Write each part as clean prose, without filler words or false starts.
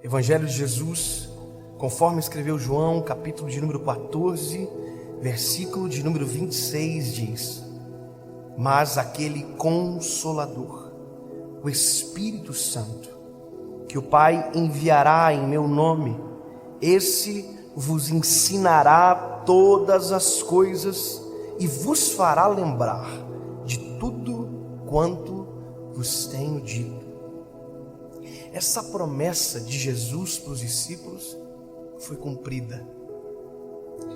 Evangelho de Jesus, conforme escreveu João, capítulo de número 14, versículo de número 26, diz: Mas aquele Consolador, o Espírito Santo, que o Pai enviará em meu nome, esse vos ensinará todas as coisas e vos fará lembrar de tudo quanto vos tenho dito. Essa promessa de Jesus para os discípulos foi cumprida.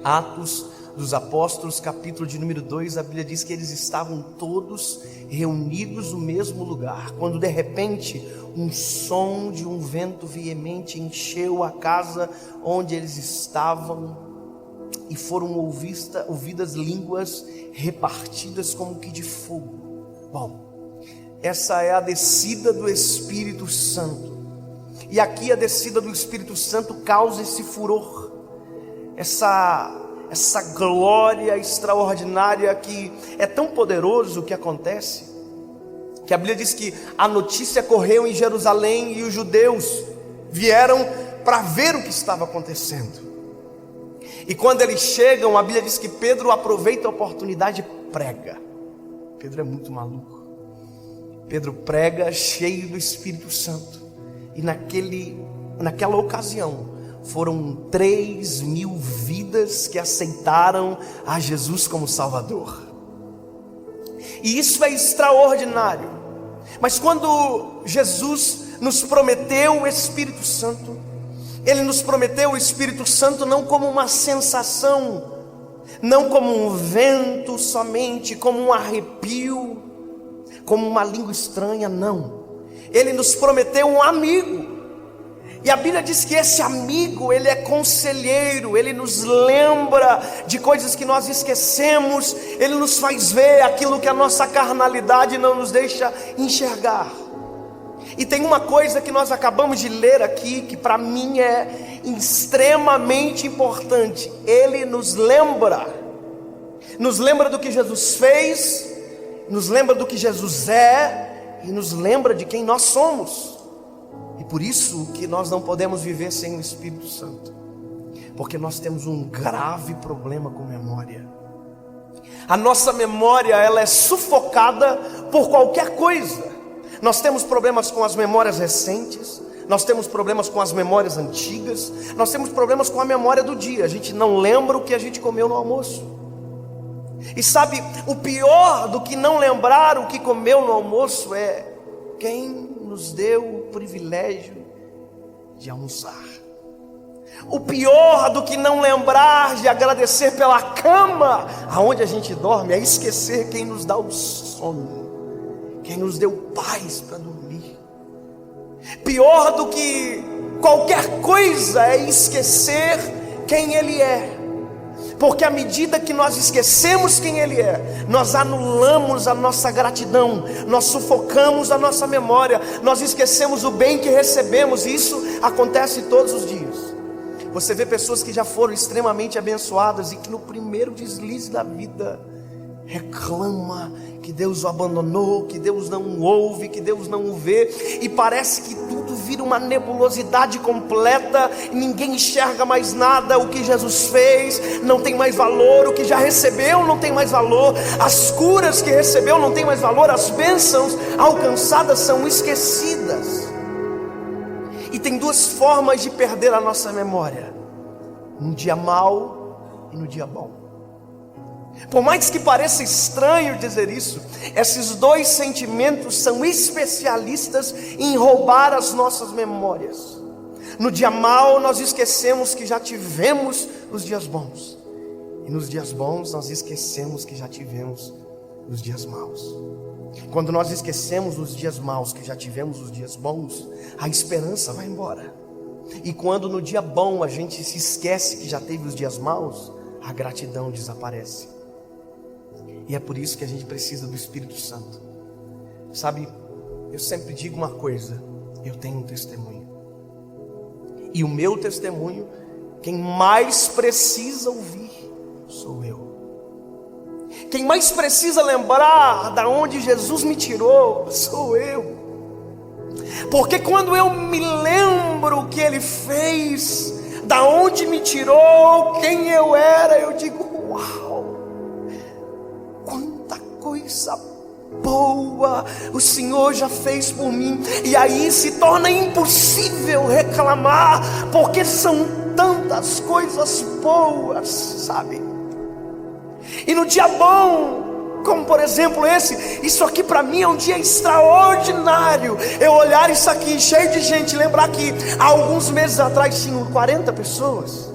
Atos dos Apóstolos, capítulo de número 2, a Bíblia diz que eles estavam todos reunidos no mesmo lugar, quando de repente um som de um vento veemente encheu a casa onde eles estavam, e foram ouvidas línguas repartidas como que de fogo. Bom, essa é a descida do Espírito Santo. E aqui a descida do Espírito Santo causa esse furor, essa glória extraordinária, que é tão poderoso o que acontece, que a Bíblia diz que a notícia correu em Jerusalém e os judeus vieram para ver o que estava acontecendo. E quando eles chegam, a Bíblia diz que Pedro aproveita a oportunidade e prega. Pedro é muito maluco. Pedro prega cheio do Espírito Santo. E naquela ocasião, foram 3.000 vidas que aceitaram a Jesus como Salvador. E isso é extraordinário. Mas quando Jesus nos prometeu o Espírito Santo, Ele nos prometeu o Espírito Santo não como uma sensação, não como um vento somente, como um arrepio, como uma língua estranha, não. Ele nos prometeu um amigo. E a Bíblia diz que esse amigo, ele é conselheiro, ele nos lembra de coisas que nós esquecemos, ele nos faz ver aquilo que a nossa carnalidade não nos deixa enxergar. E tem uma coisa que nós acabamos de ler aqui, que para mim é extremamente importante. Ele nos lembra do que Jesus fez, nos lembra do que Jesus é, e nos lembra de quem nós somos. E por isso que nós não podemos viver sem o Espírito Santo, porque nós temos um grave problema com memória. A nossa memória, ela é sufocada por qualquer coisa. Nós temos problemas com as memórias recentes, nós temos problemas com as memórias antigas, nós temos problemas com a memória do dia. A gente não lembra o que a gente comeu no almoço. E sabe, o pior do que não lembrar o que comeu no almoço é quem nos deu o privilégio de almoçar. O pior do que não lembrar de agradecer pela cama aonde a gente dorme é esquecer quem nos dá o sono, quem nos deu paz para dormir. Pior do que qualquer coisa é esquecer quem Ele é. Porque à medida que nós esquecemos quem Ele é, nós anulamos a nossa gratidão, nós sufocamos a nossa memória, nós esquecemos o bem que recebemos, e isso acontece todos os dias. Você vê pessoas que já foram extremamente abençoadas e que no primeiro deslize da vida reclama que Deus o abandonou, que Deus não o ouve, que Deus não o vê, e parece que tudo vira uma nebulosidade completa, e ninguém enxerga mais nada. O que Jesus fez não tem mais valor, o que já recebeu não tem mais valor, as curas que recebeu não tem mais valor, as bênçãos alcançadas são esquecidas. E tem duas formas de perder a nossa memória: no dia mau e no dia bom. Por mais que pareça estranho dizer isso, esses dois sentimentos são especialistas em roubar as nossas memórias. No dia mau nós esquecemos que já tivemos os dias bons, e nos dias bons nós esquecemos que já tivemos os dias maus. Quando nós esquecemos os dias maus que já tivemos os dias bons, a esperança vai embora. E quando no dia bom a gente se esquece que já teve os dias maus, a gratidão desaparece. E é por isso que a gente precisa do Espírito Santo. Sabe, eu sempre digo uma coisa: eu tenho um testemunho, e o meu testemunho, quem mais precisa ouvir sou eu. Quem mais precisa lembrar da onde Jesus me tirou sou eu. Porque quando eu me lembro o que Ele fez, da onde me tirou, quem eu era, eu digo: uau, quanta coisa boa o Senhor já fez por mim. E aí se torna impossível reclamar, porque são tantas coisas boas, sabe? E no dia bom, como por exemplo isso aqui para mim é um dia extraordinário. Eu olhar isso aqui cheio de gente, lembrar que há alguns meses atrás tinham 40 pessoas.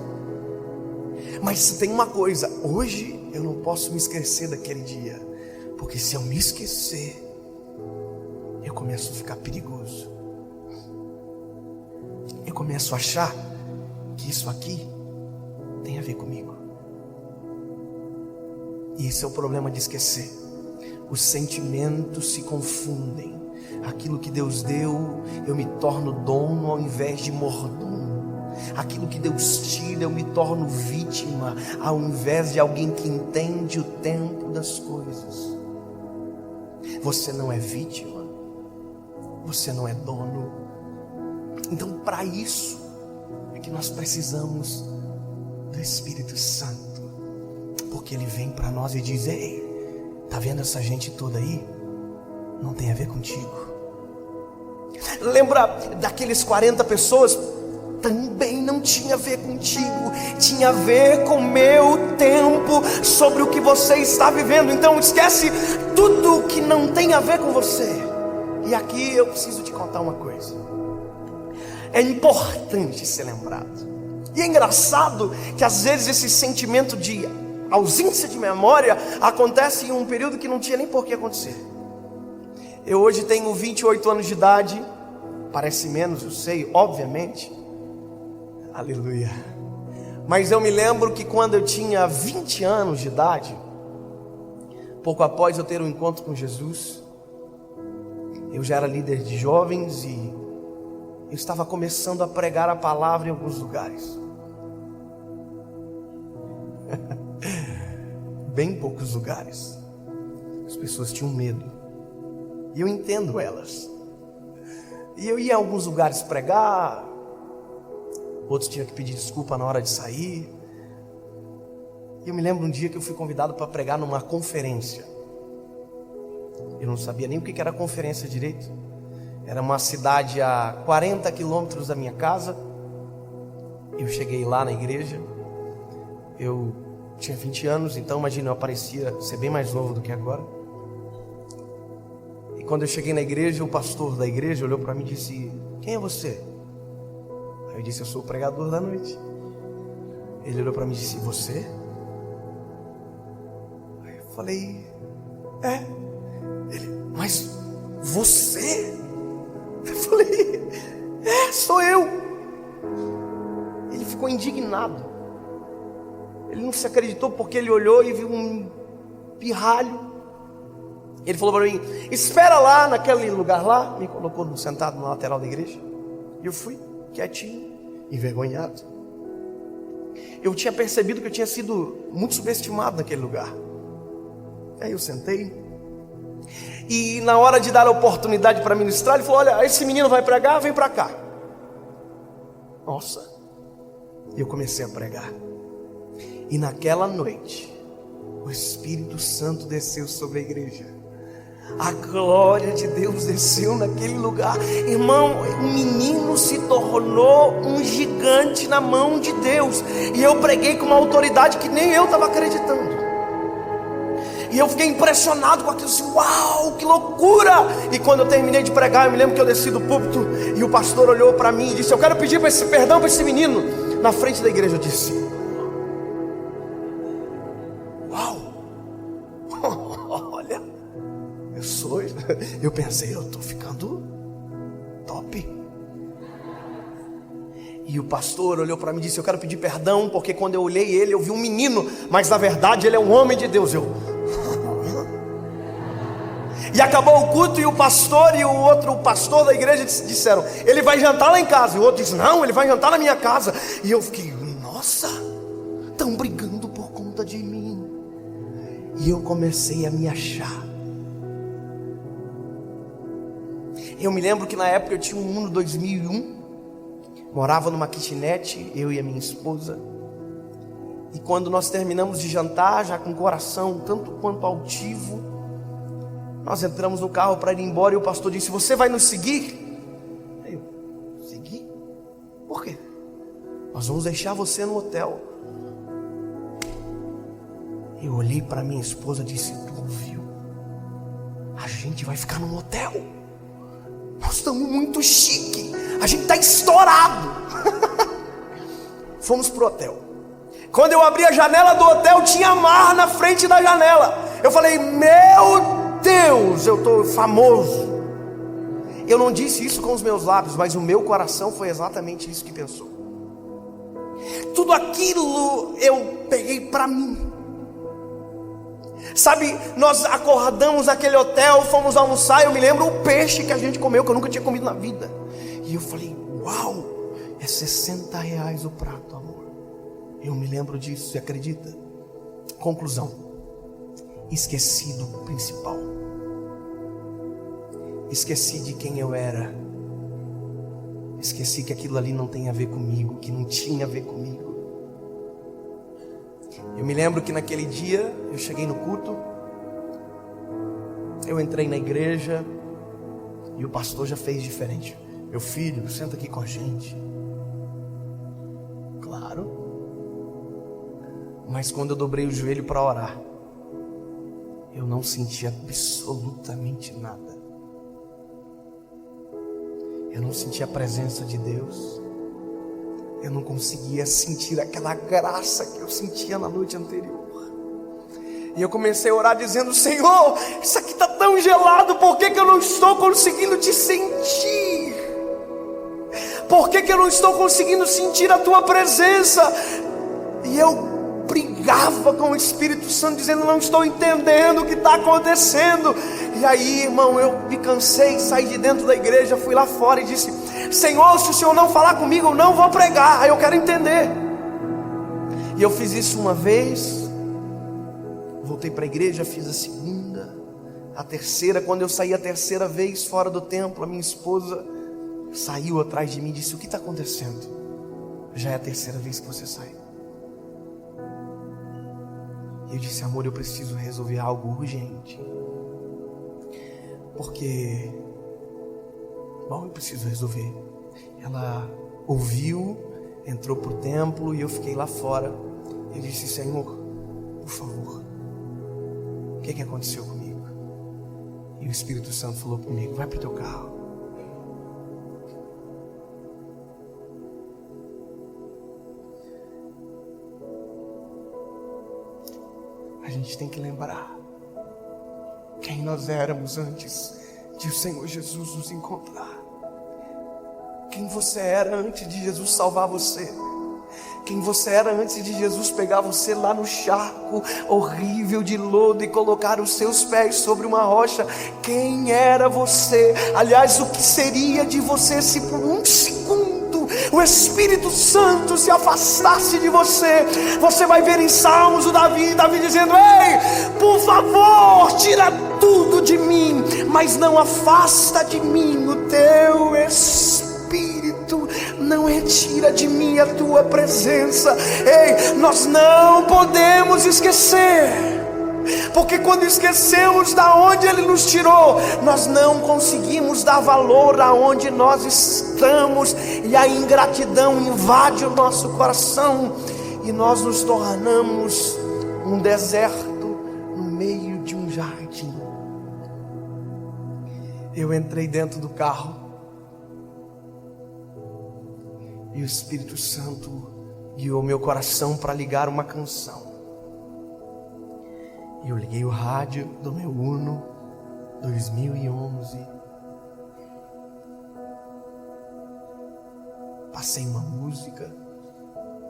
Mas tem uma coisa, hoje eu não posso me esquecer daquele dia, porque se eu me esquecer, eu começo a ficar perigoso. Eu começo a achar que isso aqui tem a ver comigo. E esse é o problema de esquecer. Os sentimentos se confundem. Aquilo que Deus deu, eu me torno dono ao invés de mordomo. Aquilo que Deus tira, eu me torno vítima ao invés de alguém que entende o tempo das coisas. Você não é vítima, você não é dono. Então, para isso é que nós precisamos do Espírito Santo, porque Ele vem para nós e diz: ei, tá vendo essa gente toda aí? Não tem a ver contigo. Lembra daqueles 40 pessoas? Também não tinha a ver contigo, tinha a ver com o meu tempo, sobre o que você está vivendo. Então esquece tudo que não tem a ver com você. E aqui eu preciso te contar uma coisa. É importante ser lembrado. E é engraçado que às vezes esse sentimento de ausência de memória acontece em um período que não tinha nem por que acontecer. Eu hoje tenho 28 anos de idade. Parece menos, eu sei, obviamente. Aleluia. Mas eu me lembro que quando eu tinha 20 anos de idade, pouco após eu ter um encontro com Jesus, eu já era líder de jovens e eu estava começando a pregar a palavra em alguns lugares. Bem poucos lugares. As pessoas tinham medo. E eu entendo elas. E eu ia a alguns lugares pregar, outros tinham que pedir desculpa na hora de sair. E eu me lembro um dia que eu fui convidado para pregar numa conferência. Eu não sabia nem o que era conferência direito. Era uma cidade a 40 quilômetros da minha casa. Eu cheguei lá na igreja. Eu tinha 20 anos, então imagina, eu parecia ser bem mais novo do que agora. E quando eu cheguei na igreja, o pastor da igreja olhou para mim e disse: quem é você? Aí eu disse: eu sou o pregador da noite. Ele olhou para mim e disse: você? Aí eu falei: é. Ele: mas você? Eu falei: é, sou eu. Ele ficou indignado. Ele não se acreditou, porque ele olhou e viu um pirralho. Ele falou para mim: espera lá naquele lugar lá. Me colocou sentado na lateral da igreja. E eu fui quietinho, envergonhado. Eu tinha percebido que eu tinha sido muito subestimado naquele lugar. Aí eu sentei. E na hora de dar a oportunidade para ministrar, ele falou: olha, esse menino vai pregar, vem para cá. Nossa. E eu comecei a pregar. E naquela noite, o Espírito Santo desceu sobre a igreja. A glória de Deus desceu naquele lugar. Irmão, o menino se tornou um gigante na mão de Deus. E eu preguei com uma autoridade que nem eu estava acreditando. E eu fiquei impressionado com aquilo, assim: uau, que loucura! E quando eu terminei de pregar, eu me lembro que eu desci do púlpito e o pastor olhou para mim e disse: eu quero pedir perdão para esse menino. Na frente da igreja eu disse: uau! Olha, eu pensei, eu estou ficando top. E o pastor olhou para mim e disse: eu quero pedir perdão, porque quando eu olhei ele, eu vi um menino, mas na verdade ele é um homem de Deus. E acabou o culto e o pastor e o pastor da igreja disseram: ele vai jantar lá em casa. E o outro disse: não, ele vai jantar na minha casa. E eu fiquei: nossa, estão brigando por conta de mim. E eu comecei a me achar. Eu me lembro que na época eu tinha um Uno 2001, morava numa kitnet, eu e a minha esposa. E quando nós terminamos de jantar, já com o coração tanto quanto altivo, nós entramos no carro para ir embora e o pastor disse: você vai nos seguir? Eu, seguir? Por quê? Nós vamos deixar você no hotel. Eu olhei para minha esposa e disse: tu ouviu? A gente vai ficar num hotel. Nós estamos muito chique. A gente está estourado. Fomos pro hotel. Quando eu abri a janela do hotel, tinha mar na frente da janela. Eu falei: meu Deus, eu estou famoso. Eu não disse isso com os meus lábios, mas o meu coração foi exatamente isso que pensou. Tudo aquilo eu peguei para mim. Sabe, nós acordamos naquele hotel, fomos almoçar. Eu me lembro o peixe que a gente comeu, que eu nunca tinha comido na vida. E eu falei: uau, é R$60 o prato, amor. Eu me lembro disso, você acredita? Conclusão: esqueci do principal. Esqueci de quem eu era. Esqueci que aquilo ali não tem a ver comigo, que não tinha a ver comigo. Eu me lembro que naquele dia eu cheguei no culto, eu entrei na igreja e o pastor já fez diferente. Meu filho, senta aqui com a gente. Claro. Mas quando eu dobrei o joelho para orar, eu não senti absolutamente nada. Eu não senti a presença de Deus. Eu não conseguia sentir aquela graça que eu sentia na noite anterior. E eu comecei a orar dizendo: Senhor, isso aqui está tão gelado, por que eu não estou conseguindo te sentir? Por que eu não estou conseguindo sentir a tua presença? E eu brigava com o Espírito Santo, dizendo: não estou entendendo o que está acontecendo. E aí, irmão, eu me cansei, saí de dentro da igreja, fui lá fora e disse: Senhor, se o Senhor não falar comigo, eu não vou pregar, eu quero entender. E eu fiz isso uma vez, voltei para a igreja, fiz a segunda, a terceira. Quando eu saí a terceira vez fora do templo, a minha esposa saiu atrás de mim e disse: o que está acontecendo? Já é a terceira vez que você sai. E eu disse: amor, eu preciso resolver algo urgente. Porque, bom, eu preciso resolver. Ela ouviu, entrou para o templo e eu fiquei lá fora. Eu disse: Senhor, por favor, o que aconteceu comigo? E o Espírito Santo falou comigo: vai para o teu carro. A gente tem que lembrar quem nós éramos antes de o Senhor Jesus nos encontrar. Quem você era antes de Jesus salvar você. Quem você era antes de Jesus pegar você lá no charco horrível de lodo e colocar os seus pés sobre uma rocha. Quem era você? Aliás, o que seria de você se por um segundo o Espírito Santo se afastasse de você? Você vai ver em Salmos o Davi dizendo: ei, por favor, tira tudo de mim, mas não afasta de mim o teu Espírito, não retira de mim a tua presença. Ei, nós não podemos esquecer, porque quando esquecemos da onde Ele nos tirou, nós não conseguimos dar valor aonde nós estamos, e a ingratidão invade o nosso coração, e nós nos tornamos um deserto no meio de um jardim. Eu entrei dentro do carro e o Espírito Santo guiou meu coração para ligar uma canção. E eu liguei o rádio do meu Uno 2011. Passei uma música,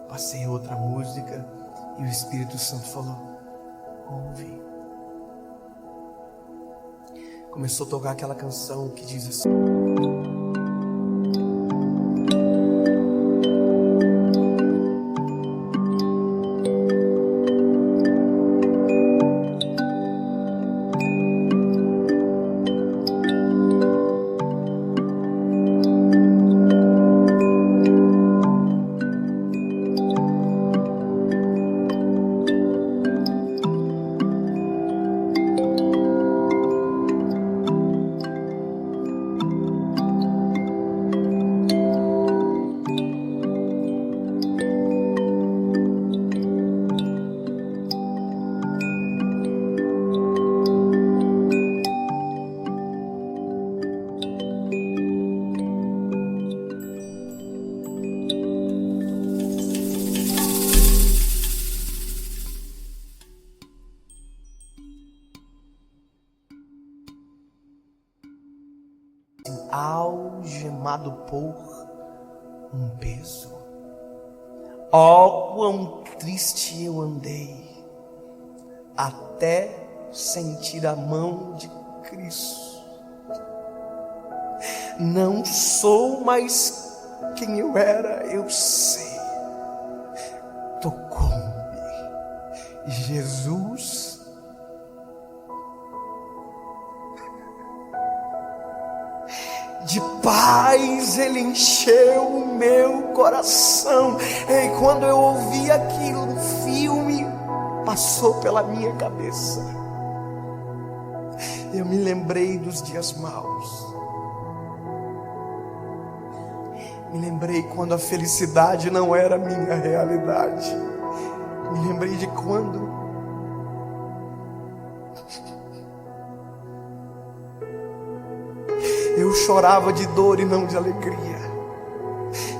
passei outra música, e o Espírito Santo falou: ouve. Começou a tocar aquela canção que diz assim: levado por um peso. Oh, quão triste eu andei, até sentir a mão de Cristo. Não sou mais quem eu era, eu sei. Tocou-me Jesus. De paz Ele encheu o meu coração. E quando eu ouvi aquilo, um filme passou pela minha cabeça. Eu me lembrei dos dias maus. Me lembrei quando a felicidade não era minha realidade. Me lembrei de quando eu chorava de dor e não de alegria.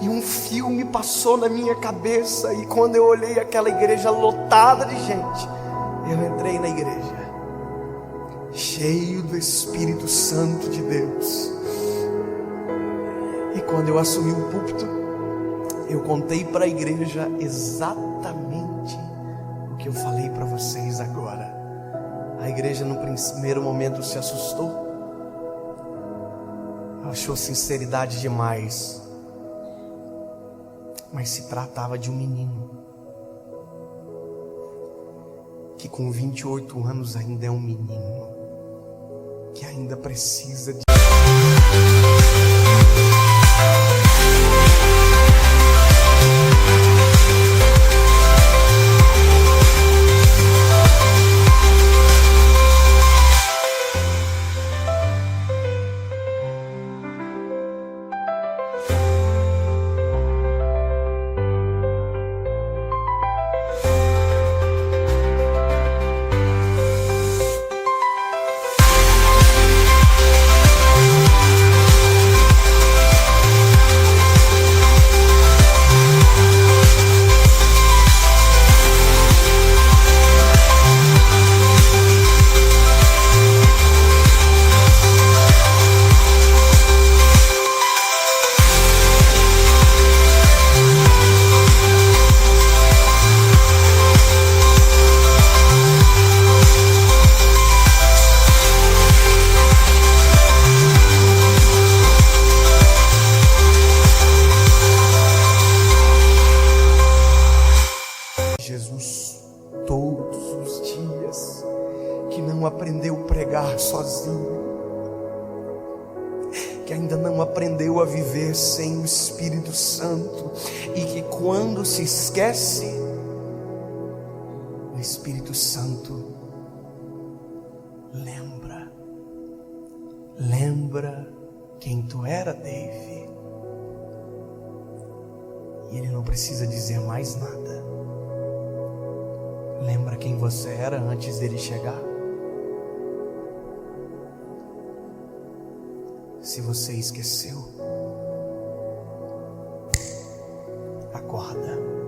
E um filme passou na minha cabeça. E quando eu olhei aquela igreja lotada de gente, eu entrei na igreja cheio do Espírito Santo de Deus. E quando eu assumi o púlpito, eu contei para a igreja exatamente o que eu falei para vocês agora. A igreja no primeiro momento se assustou, achou sinceridade demais, mas se tratava de um menino que com 28 anos ainda é um menino, que ainda precisa de Jesus todos os dias, que não aprendeu a pregar sozinho, que ainda não aprendeu a viver sem o Espírito Santo, e que quando se esquece, o Espírito Santo lembra quem tu era, Dave, e ele não precisa dizer mais nada. Lembra quem você era antes dele chegar? Se você esqueceu, acorda.